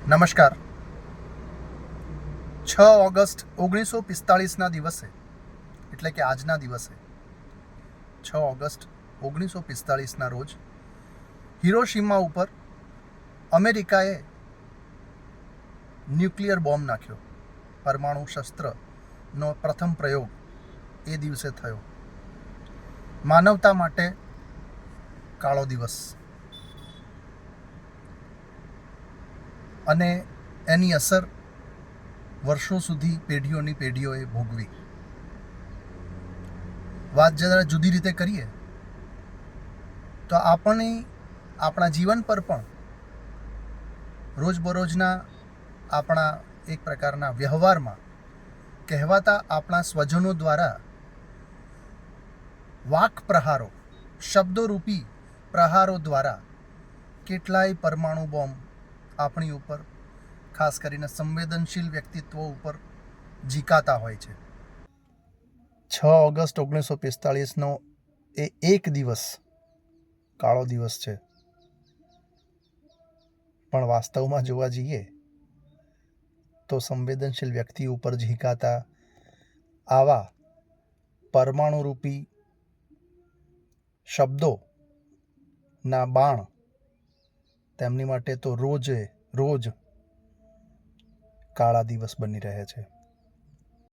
નમસ્કાર. 6 ઓગસ્ટ 1945ના દિવસે, એટલે કે આજના દિવસે 6 ઓગસ્ટ 1945ના રોજ હિરોશિમા ઉપર અમેરિકાએ ન્યુક્લિયર બોમ્બ નાખ્યો. પરમાણુ શસ્ત્રનો પ્રથમ પ્રયોગ એ દિવસે થયો. માનવતા માટે કાળો દિવસ, અને એની અસર વર્ષો સુધી પેઢીઓની પેઢીઓએ ભોગવી. વાત જરા જુદી રીતે કરીએ તો આપણા જીવન પર પણ રોજબરોજના આપણા એક પ્રકારના વ્યવહારમાં કહેવાતા આપણા સ્વજનો દ્વારા વાક પ્રહારો, શબ્દોરૂપી પ્રહારો દ્વારા કેટલાય પરમાણુ બોમ્બ આપણી ઉપર, ખાસ કરીને સંવેદનશીલ વ્યક્તિત્વો ઉપર ઝીકાતા હોય છે. 6 ઓગસ્ટ 1945નો એ એક દિવસ કાળો દિવસ છે, પણ વાસ્તવમાં જોવા જઈએ તો સંવેદનશીલ વ્યક્તિ ઉપર ઝીકાતા આવા પરમાણુરૂપી શબ્દોના બાણ તેમની માટે તો રોજ કાળા દિવસ બની રહે છે.